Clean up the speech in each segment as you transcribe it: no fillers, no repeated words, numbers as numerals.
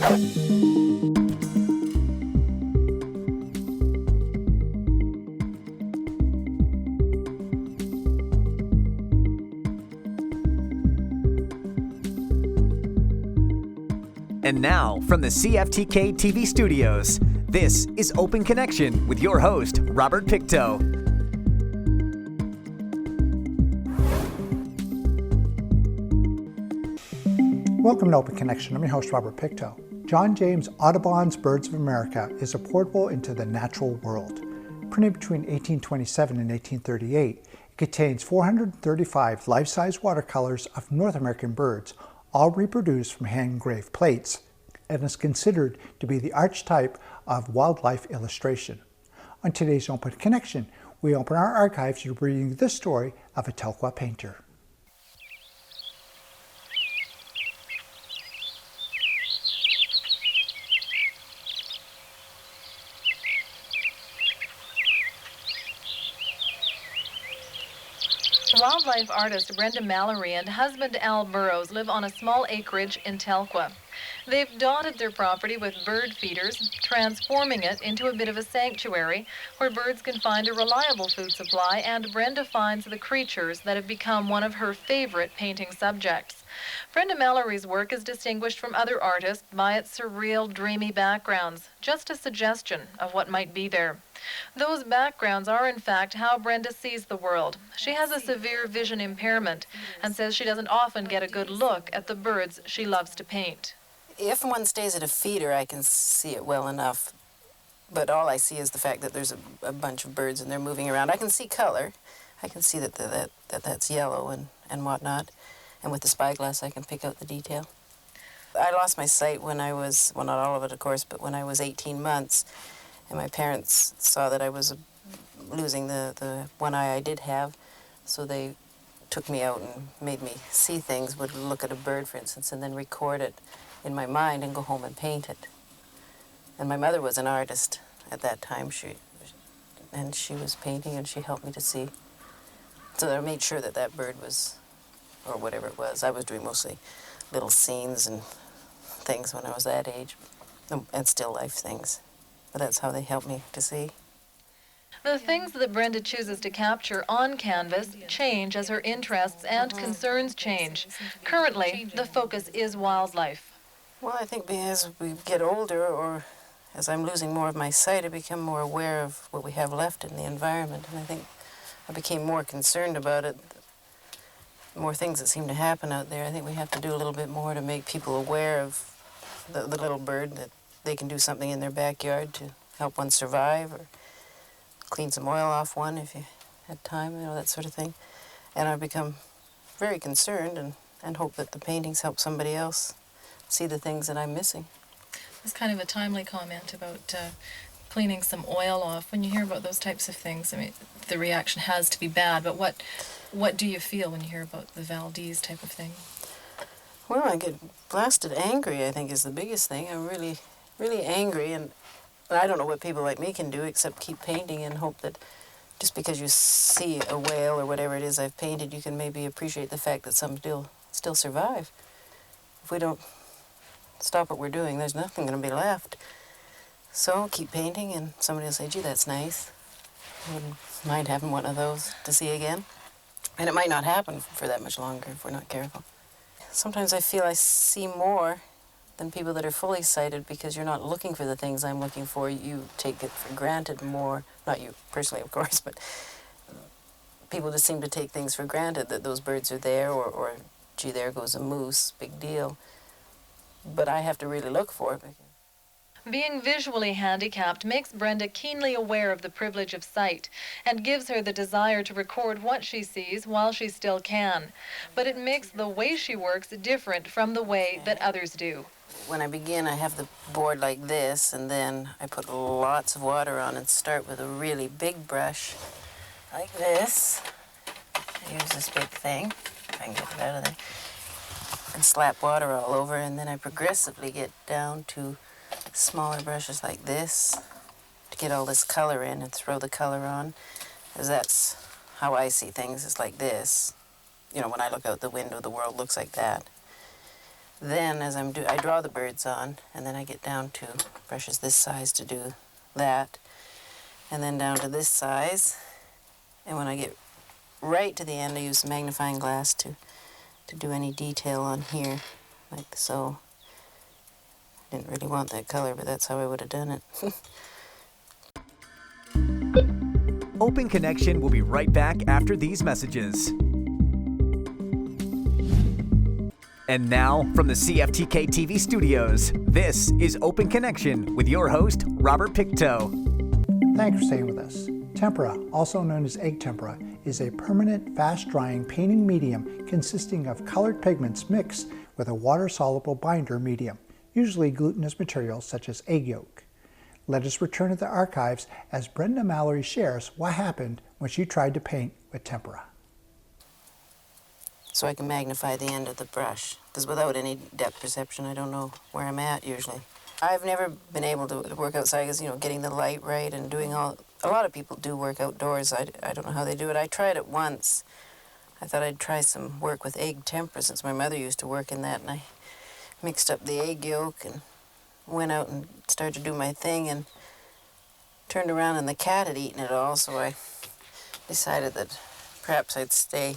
And now, from the CFTK-TV studios, this is Open Connection with your host, Robert Pictou. Welcome to Open Connection. I'm your host, Robert Pictou. John James Audubon's Birds of America is a portal into the natural world. Printed between 1827 and 1838, it contains 435 life-size watercolors of North American birds, all reproduced from hand-engraved plates, and is considered to be the archetype of wildlife illustration. On today's Open Connection, we open our archives to reading this story of a Telkwa painter. Wildlife artist Brenda Mallory and husband Al Burrows live on a small acreage in Telkwa. They've dotted their property with bird feeders, transforming it into a bit of a sanctuary where birds can find a reliable food supply, and Brenda finds the creatures that have become one of her favorite painting subjects. Brenda Mallory's work is distinguished from other artists by its surreal, dreamy backgrounds, just a suggestion of what might be there. Those backgrounds are, in fact, how Brenda sees the world. She has a severe vision impairment and says she doesn't often get a good look at the birds she loves to paint. If one stays at a feeder, I can see it well enough, but all I see is the fact that there's a bunch of birds and they're moving around. I can see color. I can see that's yellow and whatnot, and with the spyglass I can pick out the detail. I lost my sight when I was, well, not all of it, of course, but when I was 18 months, and my parents saw that I was losing the one eye I did have, so they took me out and made me see things, would look at a bird, for instance, and then record it in my mind and go home and paint it. And my mother was an artist at that time, she was painting and she helped me to see. So I made sure that bird was, or whatever it was, I was doing mostly little scenes and things when I was that age, and still life things. But that's how they helped me to see. The things that Brenda chooses to capture on canvas change as her interests and concerns change. Currently, the focus is wildlife. Well, I think as we get older, or as I'm losing more of my sight, I become more aware of what we have left in the environment. And I think I became more concerned about it. The more things that seem to happen out there, I think we have to do a little bit more to make people aware of the little bird, that they can do something in their backyard to help one survive, or clean some oil off one if you had time, that sort of thing. And I've become very concerned and hope that the paintings help somebody else see the things that I'm missing. It's kind of a timely comment about cleaning some oil off. When you hear about those types of things, I mean, the reaction has to be bad, but what do you feel when you hear about the Valdez type of thing? Well, I get blasted angry, I think, is the biggest thing. I'm really, really angry, and I don't know what people like me can do except keep painting and hope that just because you see a whale or whatever it is I've painted, you can maybe appreciate the fact that some still survive. If we don't stop what we're doing, there's nothing going to be left. So keep painting, and somebody will say, gee, that's nice. I wouldn't mind having one of those to see again. And it might not happen for that much longer if we're not careful. Sometimes I feel I see more than people that are fully sighted, because you're not looking for the things I'm looking for. You take it for granted more. Not you personally, of course, but people just seem to take things for granted, that those birds are there, or gee, there goes a moose, big deal. But I have to really look for it. Being visually handicapped makes Brenda keenly aware of the privilege of sight and gives her the desire to record what she sees while she still can. But it makes the way she works different from the way that others do. When I begin, I have the board like this, and then I put lots of water on and start with a really big brush like this. I use this big thing, if I can get it out of there, and slap water all over, and then I progressively get down to smaller brushes like this to get all this color in and throw the color on, because that's how I see things, is like this. When I look out the window, the world looks like that. Then as I draw the birds on, and then I get down to brushes this size to do that, and then down to this size. And when I get right to the end, I use the magnifying glass to do any detail on here, like so. I didn't really want that color, but that's how I would have done it. Open Connection will be right back after these messages. And now, from the CFTK-TV studios, this is Open Connection with your host, Robert Pictou. Thanks for staying with us. Tempera, also known as egg tempera, is a permanent, fast-drying painting medium consisting of colored pigments mixed with a water-soluble binder medium, usually glutinous materials such as egg yolk. Let us return to the archives as Brenda Mallory shares what happened when she tried to paint with tempera. So I can magnify the end of the brush, because without any depth perception, I don't know where I'm at usually. I've never been able to work outside because, getting the light right and doing a lot of people do work outdoors. I don't know how they do it. I tried it once. I thought I'd try some work with egg tempera since my mother used to work in that, and I mixed up the egg yolk and went out and started to do my thing and turned around and the cat had eaten it all, so I decided that perhaps I'd stay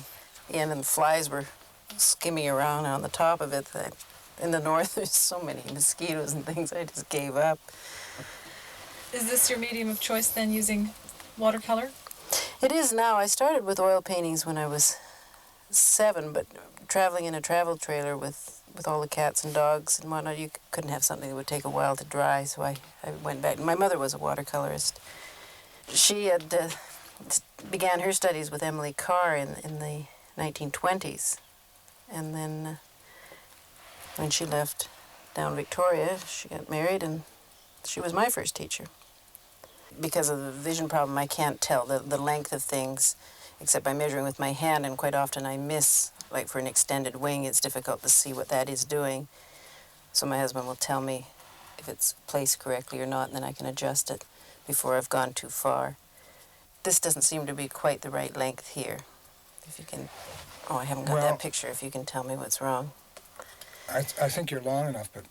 in, and the flies were skimming around on the top of it. In the north, there's so many mosquitoes and things, I just gave up. Is this your medium of choice then, using watercolor? It is now. I started with oil paintings when I was 7, but traveling in a travel trailer with all the cats and dogs and whatnot, you couldn't have something that would take a while to dry, so I went back. My mother was a watercolorist. She had began her studies with Emily Carr in the 1920s, and then when she left down Victoria, she got married, and she was my first teacher. Because of the vision problem, I can't tell the length of things except by measuring with my hand, and quite often I miss. Like for an extended wing, it's difficult to see what that is doing. So my husband will tell me if it's placed correctly or not, and then I can adjust it before I've gone too far. This doesn't seem to be quite the right length here. If you can, I haven't got that picture, if you can tell me what's wrong. I think you're long enough, but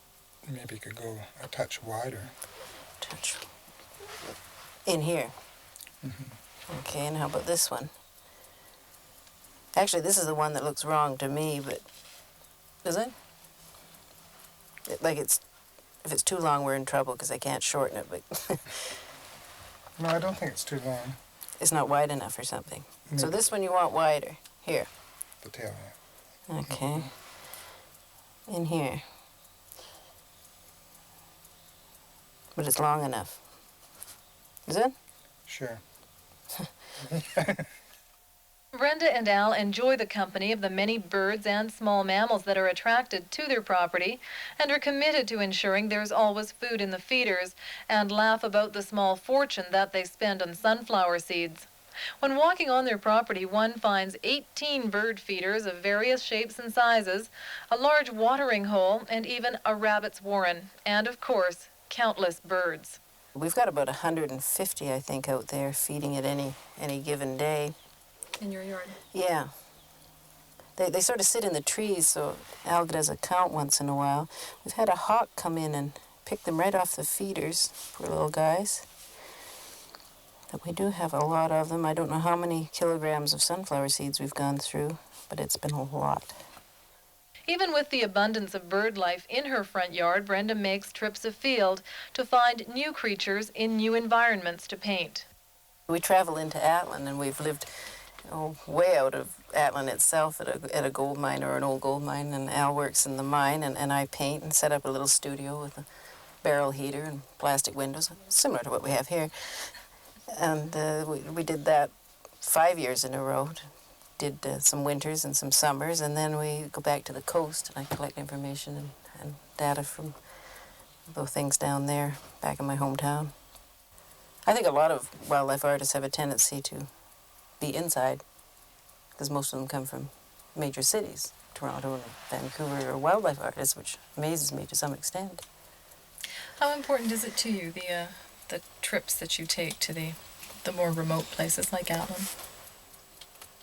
maybe you could go a touch wider. Touch. In here? Mm-hmm. Okay, and how about this one? Actually, this is the one that looks wrong to me, but... Does it? If it's too long, we're in trouble, because I can't shorten it, but... No, I don't think it's too long. It's not wide enough or something. Maybe. So this one you want wider. Here. The tail, yeah. Okay. In here. But it's long enough. Is it? Sure. Brenda and Al enjoy the company of the many birds and small mammals that are attracted to their property and are committed to ensuring there's always food in the feeders, and laugh about the small fortune that they spend on sunflower seeds. When walking on their property, one finds 18 bird feeders of various shapes and sizes, a large watering hole, and even a rabbit's warren, and of course, countless birds. We've got about 150, I think, out there feeding at any given day. In your yard? Yeah. They sort of sit in the trees, so Al does a count once in a while. We've had a hawk come in and pick them right off the feeders, poor little guys. But we do have a lot of them. I don't know how many kilograms of sunflower seeds we've gone through, but it's been a lot. Even with the abundance of bird life in her front yard, Brenda makes trips afield to find new creatures in new environments to paint. We travel into Atlin, and we've lived way out of Atlin itself at a gold mine or an old gold mine, and Al works in the mine, and I paint and set up a little studio with a barrel heater and plastic windows, similar to what we have here. And we did that 5 years in a row. Did some winters and some summers, and then we go back to the coast, and I collect information and data from the things down there back in my hometown. I think a lot of wildlife artists have a tendency to be inside, because most of them come from major cities. Toronto and Vancouver are wildlife artists, which amazes me to some extent. How important is it to you, the trips that you take to the more remote places like Atlin?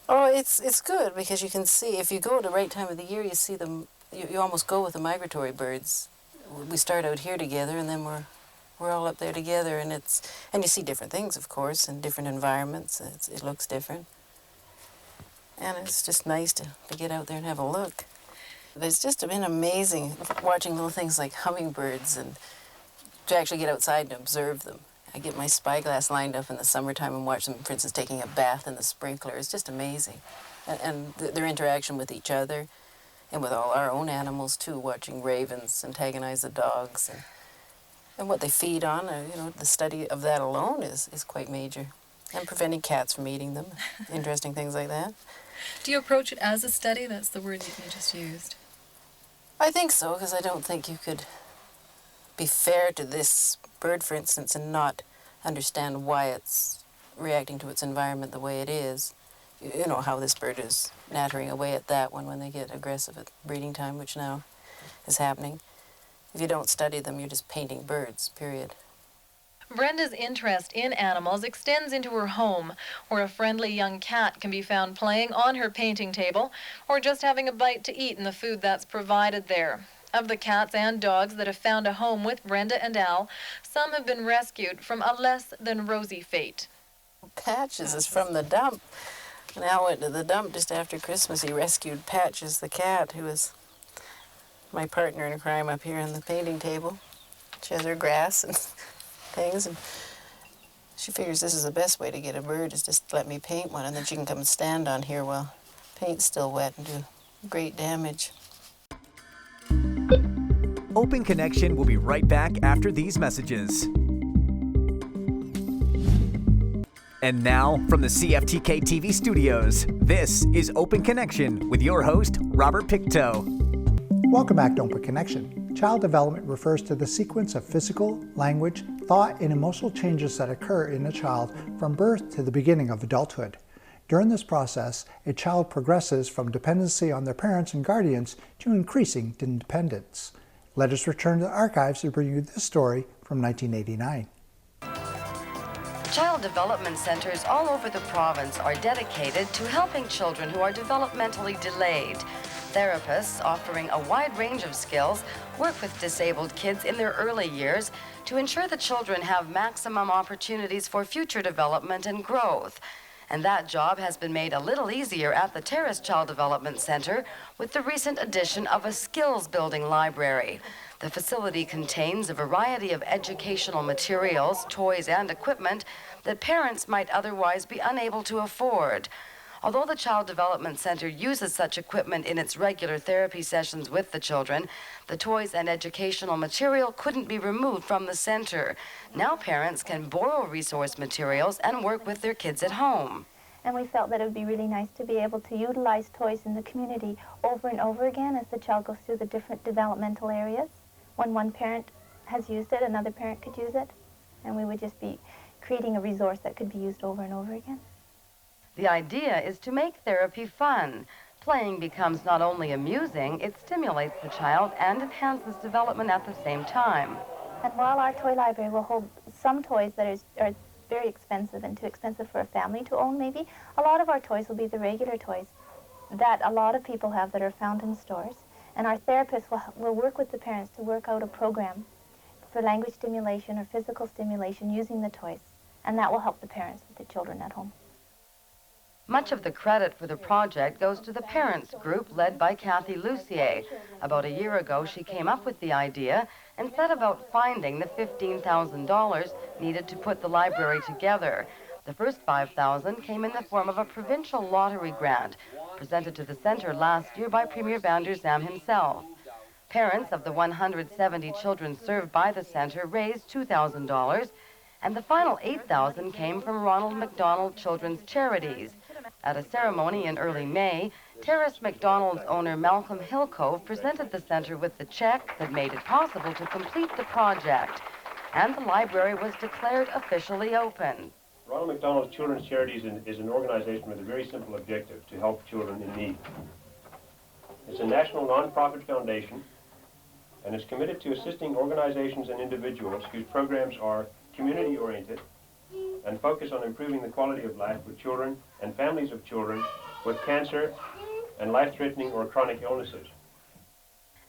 Oh, it's good, because you can see, if you go at the right time of the year, you see them you almost go with the migratory birds. We start out here together, and then we're all up there together, and you see different things, of course, in different environments. It looks different, and it's just nice to get out there and have a look. It's just been amazing watching little things like hummingbirds and to actually get outside and observe them. I get my spyglass lined up in the summertime and watch them, for instance, taking a bath in the sprinkler. It's just amazing. And their interaction with each other and with all our own animals, too, watching ravens antagonize the dogs and what they feed on. The study of that alone is quite major. And preventing cats from eating them, interesting things like that. Do you approach it as a study? That's the word that you just used. I think so, because I don't think you could be fair to this bird, for instance, and not understand why it's reacting to its environment the way it is. You know how this bird is nattering away at that one when they get aggressive at breeding time, which now is happening. If you don't study them, you're just painting birds, period. Brenda's interest in animals extends into her home, where a friendly young cat can be found playing on her painting table or just having a bite to eat in the food that's provided there. Of the cats and dogs that have found a home with Brenda and Al, some have been rescued from a less than rosy fate. Patches is from the dump. And Al went to the dump just after Christmas. He rescued Patches, the cat, who is my partner in crime up here on the painting table. She has her grass and things, and she figures this is the best way to get a bird, is just let me paint one, and then she can come and stand on here while paint's still wet and do great damage. Open Connection will be right back after these messages. And now, from the CFTK-TV studios, this is Open Connection with your host, Robert Pictou. Welcome back to Open Connection. Child development refers to the sequence of physical, language, thought, and emotional changes that occur in a child from birth to the beginning of adulthood. During this process, a child progresses from dependency on their parents and guardians to increasing independence. Let us return to the archives to bring you this story from 1989. Child development centers all over the province are dedicated to helping children who are developmentally delayed. Therapists offering a wide range of skills work with disabled kids in their early years to ensure the children have maximum opportunities for future development and growth. And that job has been made a little easier at the Terrace Child Development Center with the recent addition of a skills-building library. The facility contains a variety of educational materials, toys, and equipment that parents might otherwise be unable to afford. Although the Child Development Center uses such equipment in its regular therapy sessions with the children, the toys and educational material couldn't be removed from the center. Now parents can borrow resource materials and work with their kids at home. And we felt that it would be really nice to be able to utilize toys in the community over and over again as the child goes through the different developmental areas. When one parent has used it, another parent could use it, and we would just be creating a resource that could be used over and over again. The idea is to make therapy fun. Playing becomes not only amusing, it stimulates the child and enhances development at the same time. And while our toy library will hold some toys that are very expensive and too expensive for a family to own maybe, a lot of our toys will be the regular toys that a lot of people have that are found in stores. And our therapists will work with the parents to work out a program for language stimulation or physical stimulation using the toys. And that will help the parents with the children at home. Much of the credit for the project goes to the parents group led by Kathy Lucier. About a year ago, she came up with the idea and set about finding the $15,000 needed to put the library together. The first $5,000 came in the form of a provincial lottery grant presented to the center last year by Premier Van der Zam himself. Parents of the 170 children served by the center raised $2,000, and the final $8,000 came from Ronald McDonald Children's Charities. At a ceremony in early May, Terrace McDonald's owner Malcolm Hillcove presented the center with the check that made it possible to complete the project, and the library was declared officially open. Ronald McDonald Children's Charities is an organization with a very simple objective: to help children in need. It's a national nonprofit foundation, and it's committed to assisting organizations and individuals whose programs are community-oriented and focus on improving the quality of life for children and families of children with cancer and life-threatening or chronic illnesses.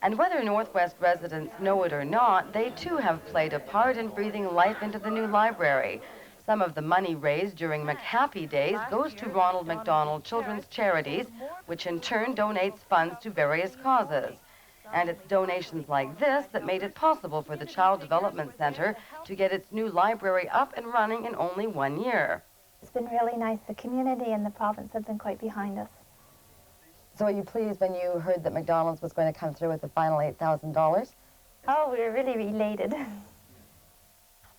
And whether Northwest residents know it or not, they too have played a part in breathing life into the new library. Some of the money raised during McHappy Days goes to Ronald McDonald Children's Charities, which in turn donates funds to various causes. And it's donations like this that made it possible for the Child Development Center to get its new library up and running in only 1 year. It's been really nice. The community and the province have been quite behind us. So are you pleased when you heard that McDonald's was going to come through with the final $8,000? Oh, we were really elated.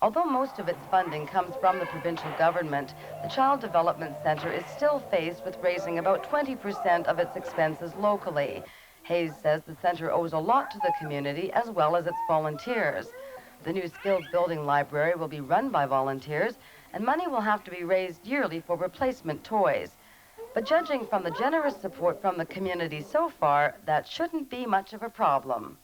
Although most of its funding comes from the provincial government, the Child Development Center is still faced with raising about 20% of its expenses locally. Hayes says the center owes a lot to the community as well as its volunteers. The new skills building library will be run by volunteers, and money will have to be raised yearly for replacement toys. But judging from the generous support from the community so far, that shouldn't be much of a problem.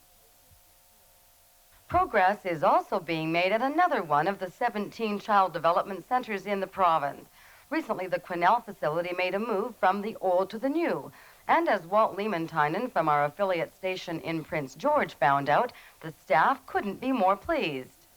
Progress is also being made at another one of the 17 child development centers in the province. Recently, the Quesnel facility made a move from the old to the new. And as Walt Leemantynen from our affiliate station in Prince George found out, the staff couldn't be more pleased.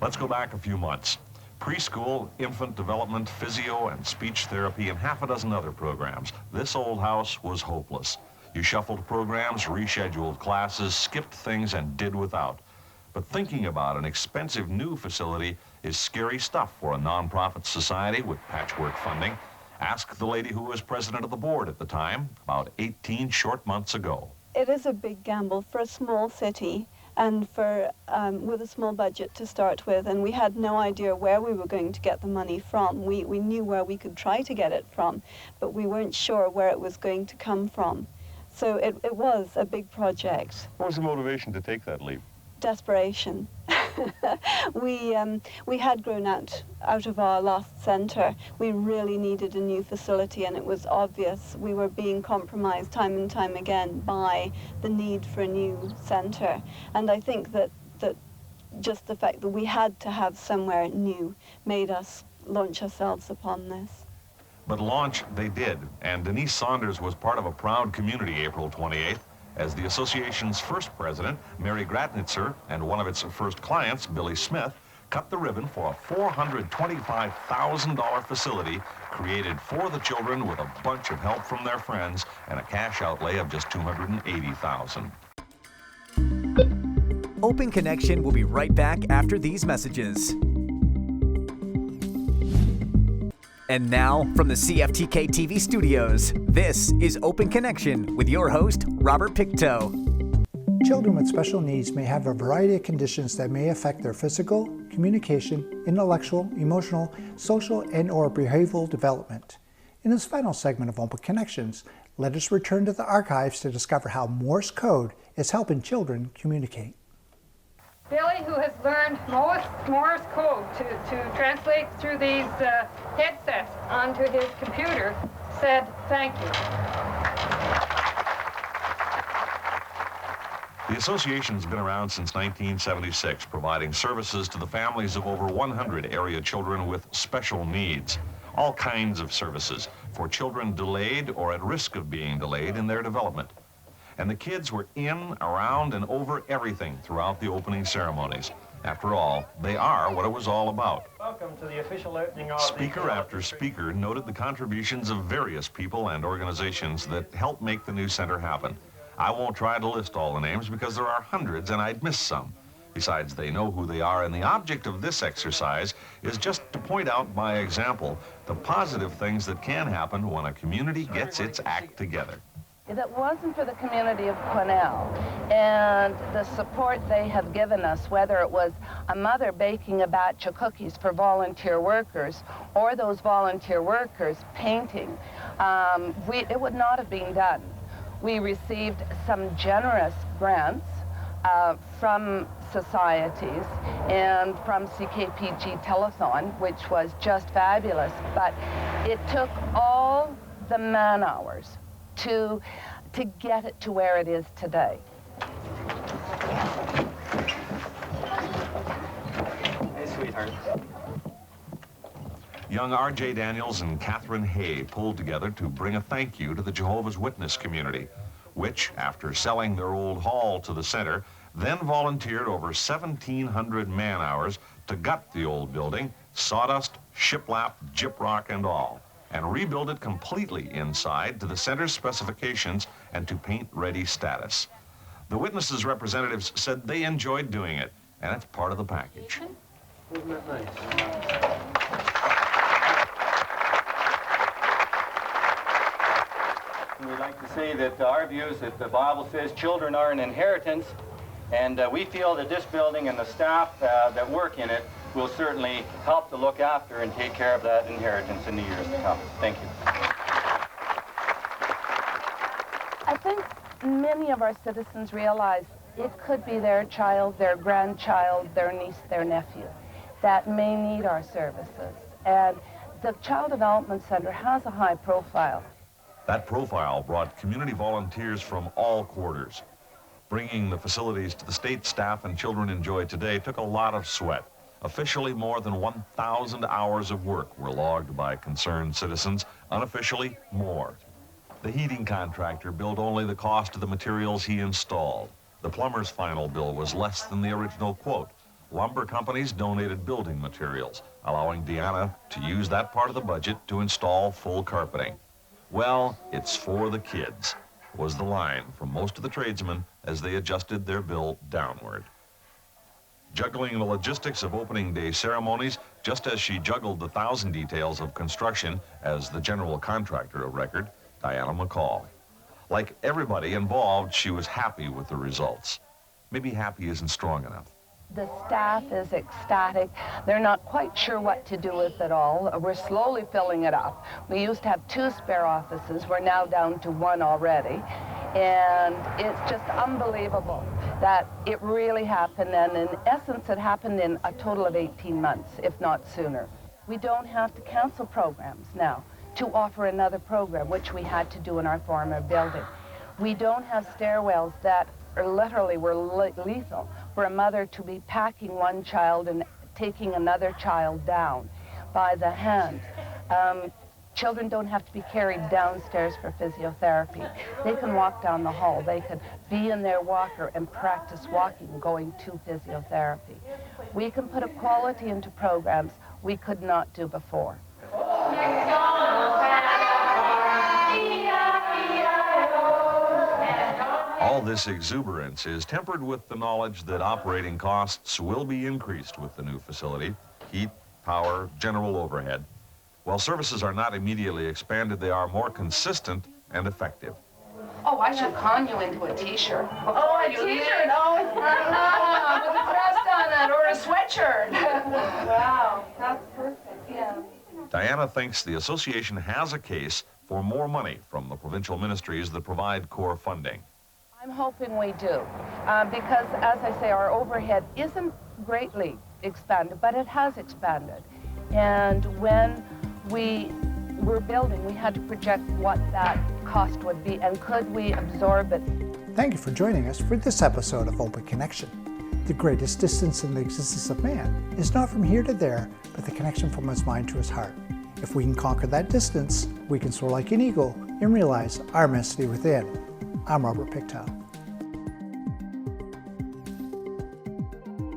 Let's go back a few months. Preschool, infant development, physio, and speech therapy, and half a dozen other programs. This old house was hopeless. You shuffled programs, rescheduled classes, skipped things, and did without. But thinking about an expensive new facility is scary stuff for a nonprofit society with patchwork funding. Ask the lady who was president of the board at the time, about 18 short months ago. It is a big gamble for a small city and for with a small budget to start with, and we had no idea where we were going to get the money from. We knew where we could try to get it from, but we weren't sure where it was going to come from. So it was a big project. What was the motivation to take that leap? Desperation. We had grown out of our last centre. We really needed a new facility, and it was obvious we were being compromised time and time again by the need for a new centre. And I think that just the fact that we had to have somewhere new made us launch ourselves upon this. But launch they did, and Denise Saunders was part of a proud community April 28th. As the association's first president, Mary Gratnitzer, and one of its first clients, Billy Smith, cut the ribbon for a $425,000 facility created for the children with a bunch of help from their friends and a cash outlay of just $280,000. Open Connection will be right back after these messages. And now, from the CFTK-TV studios, this is Open Connection with your host, Robert Pictou. Children with special needs may have a variety of conditions that may affect their physical, communication, intellectual, emotional, social, and/or behavioral development. In this final segment of Open Connections, let us return to the archives to discover how Morse code is helping children communicate. Billy, who has learned Morse code to translate through these headsets onto his computer, said thank you. The association's been around since 1976, providing services to the families of over 100 area children with special needs. All kinds of services for children delayed or at risk of being delayed in their development. And the kids were in, around, and over everything throughout the opening ceremonies. After all, they are what it was all about. Welcome to the official opening of Speaker after speaker noted the contributions of various people and organizations that helped make the new center happen. I won't try to list all the names because there are hundreds and I'd miss some. Besides, they know who they are, and the object of this exercise is just to point out by example the positive things that can happen when a community gets its act together. If it wasn't for the community of Quesnel and the support they have given us, whether it was a mother baking a batch of cookies for volunteer workers or those volunteer workers painting, it would not have been done. We received some generous grants from societies and from CKPG Telethon, which was just fabulous, but it took all the man hours to get it to where it is today. Hey, sweetheart. Young R.J. Daniels and Catherine Hay pulled together to bring a thank you to the Jehovah's Witness community. which, after selling their old hall to the center, then volunteered over 1,700 man-hours to gut the old building, sawdust, shiplap, gyprock, and all, and rebuild it completely inside to the center's specifications and to paint-ready status. The witnesses' representatives said they enjoyed doing it, and it's part of the package. Isn't that nice? We'd like to say that our view is that the Bible says children are an inheritance, and we feel that this building and the staff that work in it will certainly help to look after and take care of that inheritance in the years to come. Thank you. I think many of our citizens realize it could be their child, their grandchild, their niece, their nephew that may need our services. And the Child Development Center has a high profile. That profile brought community volunteers from all quarters. Bringing the facilities to the state staff and children enjoy today took a lot of sweat. Officially, more than 1,000 hours of work were logged by concerned citizens. Unofficially, more. The heating contractor billed only the cost of the materials he installed. The plumber's final bill was less than the original quote. Lumber companies donated building materials, allowing Deanna to use that part of the budget to install full carpeting. Well, it's for the kids, was the line from most of the tradesmen as they adjusted their bill downward. Juggling the logistics of opening day ceremonies, just as she juggled the 1,000 details of construction as the general contractor of record, Diana McCall. Like everybody involved, she was happy with the results. Maybe happy isn't strong enough. The staff is ecstatic. They're not quite sure what to do with it all. We're slowly filling it up. We used to have 2 spare offices. We're now down to 1 already. And it's just unbelievable that it really happened. And in essence, it happened in a total of 18 months, if not sooner. We don't have to cancel programs now to offer another program, which we had to do in our former building. We don't have stairwells that literally were lethal for a mother to be packing one child and taking another child down by the hand. Children don't have to be carried downstairs for physiotherapy. They can walk down the hall. They can be in their walker and practice walking, going to physiotherapy. We can put a quality into programs we could not do before. All this exuberance is tempered with the knowledge that operating costs will be increased with the new facility: heat, power, general overhead. While services are not immediately expanded, they are more consistent and effective. Oh, I should con you into a T-shirt. Oh, a T-shirt? Oh, with a crest on it, or a sweatshirt. Wow, that's perfect, yeah. Diana thinks the association has a case for more money from the provincial ministries that provide core funding. I'm hoping we do, because, as I say, our overhead isn't greatly expanded, but it has expanded. And when we were building, we had to project what that cost would be, and could we absorb it. Thank you for joining us for this episode of Open Connection. The greatest distance in the existence of man is not from here to there, but the connection from his mind to his heart. If we can conquer that distance, we can soar like an eagle and realize our immensity within. I'm Robert Pictou.